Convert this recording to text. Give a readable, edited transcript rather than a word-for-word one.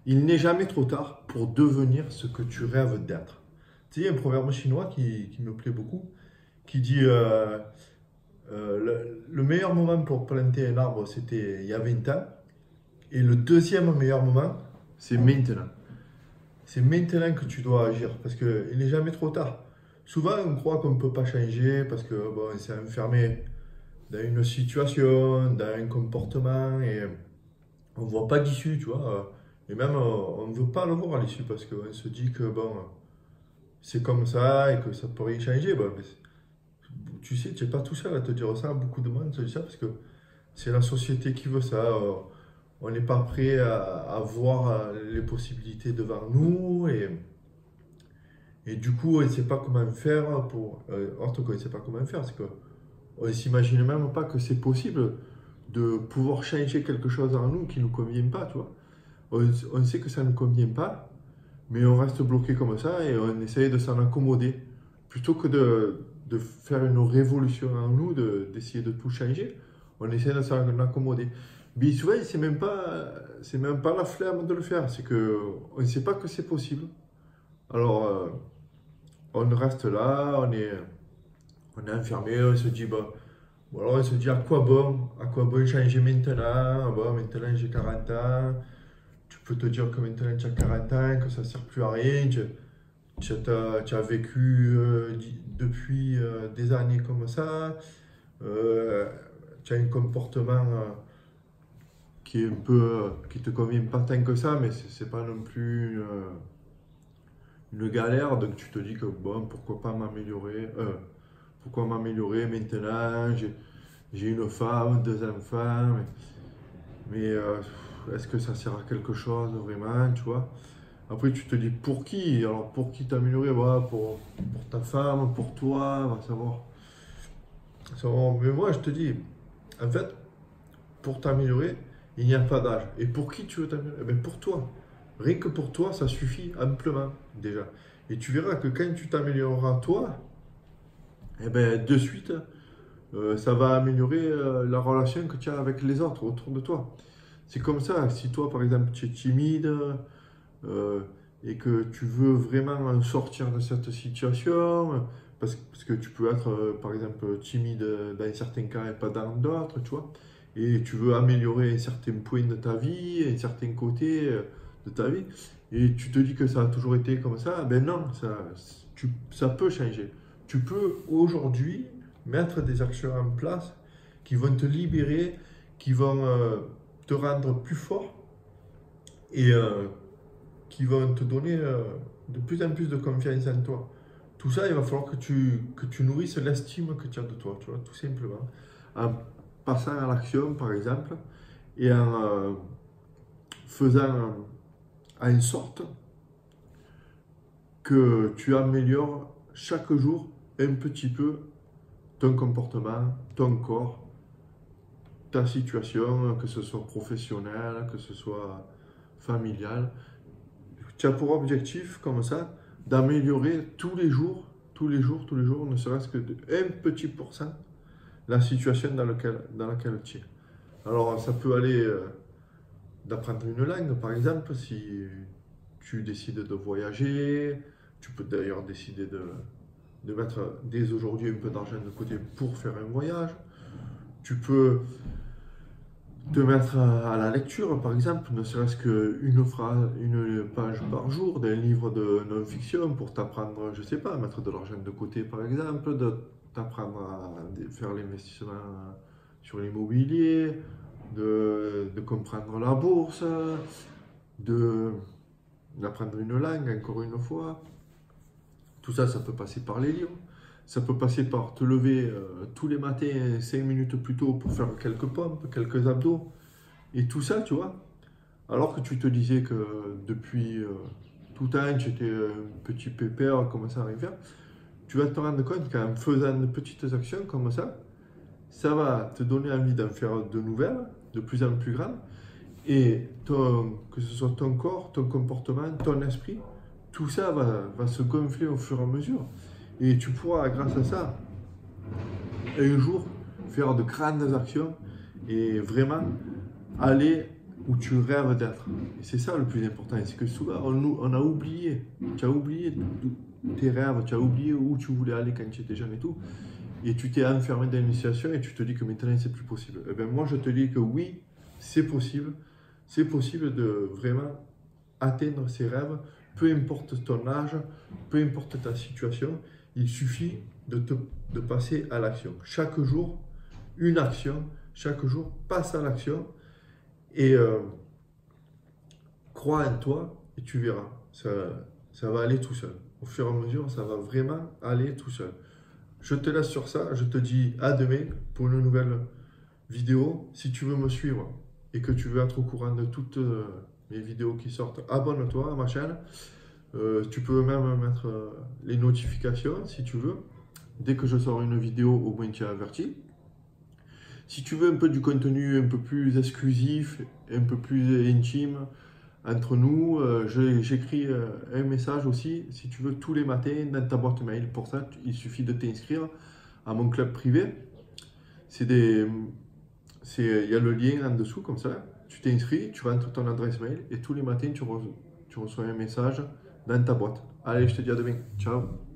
Il n'est jamais trop tard pour devenir ce que tu rêves d'être. Tu sais, il y a un proverbe chinois qui me plaît beaucoup, qui dit le meilleur moment pour planter un arbre, c'était il y a 20 ans, et le deuxième meilleur moment, c'est maintenant. C'est maintenant que tu dois agir, parce qu'il n'est jamais trop tard. Souvent, on croit qu'on ne peut pas changer parce que bon, on s'est enfermé dans une situation, dans un comportement, et on ne voit pas d'issue, tu vois. Et même, on ne veut pas le voir à l'issue parce qu'on se dit que bon, c'est comme ça et que ça peut rien changer. Bon, mais tu sais, tu n'es pas tout seul à te dire ça. Beaucoup de monde te dit ça parce que c'est la société qui veut ça. On n'est pas prêt à voir les possibilités devant nous et du coup, on ne sait pas comment faire pour. En tout cas, on ne sait pas comment faire. C'est qu'on ne s'imagine même pas que c'est possible de pouvoir changer quelque chose en nous qui ne nous convient pas, tu vois. On sait que ça ne convient pas, mais on reste bloqué comme ça et on essaye de s'en accommoder. Plutôt que de faire une révolution en nous, d'essayer de tout changer, on essaie de s'en accommoder. Mais souvent, c'est même pas la flemme de le faire, c'est que on ne sait pas que c'est possible. Alors, on reste là, on est enfermé, on se dit, bah, bon, alors on se dit à quoi bon changer maintenant? Bon, maintenant j'ai 40 ans, tu peux te dire que maintenant tu as 40 ans, que ça ne sert plus à rien, tu as vécu depuis des années comme ça, euh, tu as un comportement qui est un peu, qui te convient pas tant que ça, mais c'est pas non plus une galère, donc tu te dis que bon, pourquoi pas m'améliorer, pourquoi m'améliorer maintenant, j'ai une femme, deux enfants, mais est-ce que ça sert à quelque chose vraiment, tu vois? Après, tu te dis pour qui? Alors, pour qui t'améliorer? Voilà, pour ta femme, pour toi, va savoir. Mais moi, je te dis, en fait, pour t'améliorer, il n'y a pas d'âge. Et pour qui tu veux t'améliorer? Eh ben, pour toi. Rien que pour toi, ça suffit amplement, déjà. Et tu verras que quand tu t'amélioreras toi, eh ben, de suite, ça va améliorer la relation que tu as avec les autres autour de toi. C'est comme ça, si toi, par exemple, tu es timide, euh, et que tu veux vraiment sortir de cette situation, parce que tu peux être, par exemple, timide dans certains cas et pas dans d'autres, tu vois, et tu veux améliorer certains points de ta vie, un certain côté de ta vie, et tu te dis que ça a toujours été comme ça, ben non, ça peut changer. Tu peux aujourd'hui mettre des actions en place qui vont te libérer, qui vont te rendre plus fort et qui vont te donner de plus en plus de confiance en toi. Tout ça, il va falloir que tu nourrisses l'estime que tu as de toi, tu vois, tout simplement. En passant à l'action, par exemple, et en faisant en sorte que tu améliores chaque jour un petit peu ton comportement, ton corps, ta situation, que ce soit professionnelle, que ce soit familiale. Tu as pour objectif, comme ça, d'améliorer tous les jours, tous les jours, tous les jours, ne serait-ce que de 1 petit % la situation dans laquelle tu es. Alors, ça peut aller d'apprendre une langue, par exemple, si tu décides de voyager, tu peux d'ailleurs décider de mettre dès aujourd'hui un peu d'argent de côté pour faire un voyage. Tu peux te mettre à la lecture, par exemple, ne serait-ce qu'une phrase, une page par jour d'un livre de non-fiction pour t'apprendre, je sais pas, à mettre de l'argent de côté, par exemple, de t'apprendre à faire l'investissement sur l'immobilier, de comprendre la bourse, de d'apprendre une langue, encore une fois. Tout ça, ça peut passer par les livres. Ça peut passer par te lever tous les matins 5 minutes plus tôt pour faire quelques pompes, quelques abdos. Et tout ça, tu vois, alors que tu te disais que depuis tout temps, tu étais un petit pépère, comment ça arrive faire, tu vas te rendre compte qu'en faisant de petites actions comme ça va te donner envie d'en faire de nouvelles, de plus en plus grandes. Et que ce soit ton corps, ton comportement, ton esprit, tout ça va se gonfler au fur et à mesure. Et tu pourras, grâce à ça, un jour, faire de grandes actions et vraiment aller où tu rêves d'être. Et c'est ça le plus important. C'est que souvent, on a oublié. Tu as oublié tes rêves, tu as oublié où tu voulais aller quand tu étais jeune et tout. Et tu t'es enfermé dans une situation et tu te dis que maintenant, c'est plus possible. Eh bien, moi, je te dis que oui, c'est possible. C'est possible de vraiment atteindre ses rêves, peu importe ton âge, peu importe ta situation. Il suffit de passer à l'action. Chaque jour, une action. Chaque jour, passe à l'action. Et crois en toi et tu verras. Ça va aller tout seul. Au fur et à mesure, ça va vraiment aller tout seul. Je te laisse sur ça. Je te dis à demain pour une nouvelle vidéo. Si tu veux me suivre et que tu veux être au courant de toutes mes vidéos qui sortent, abonne-toi à ma chaîne. Tu peux même mettre les notifications si tu veux. Dès que je sors une vidéo, au moins tu es averti. Si tu veux un peu du contenu un peu plus exclusif, un peu plus intime entre nous, j'écris un message aussi, si tu veux, tous les matins dans ta boîte mail. Pour ça, il suffit de t'inscrire à mon club privé. Il y a le lien en dessous, comme ça. Tu t'inscris, tu rentres ton adresse mail et tous les matins, tu reçois un message dans ta boîte. Allez, je te dis à demain. Ciao.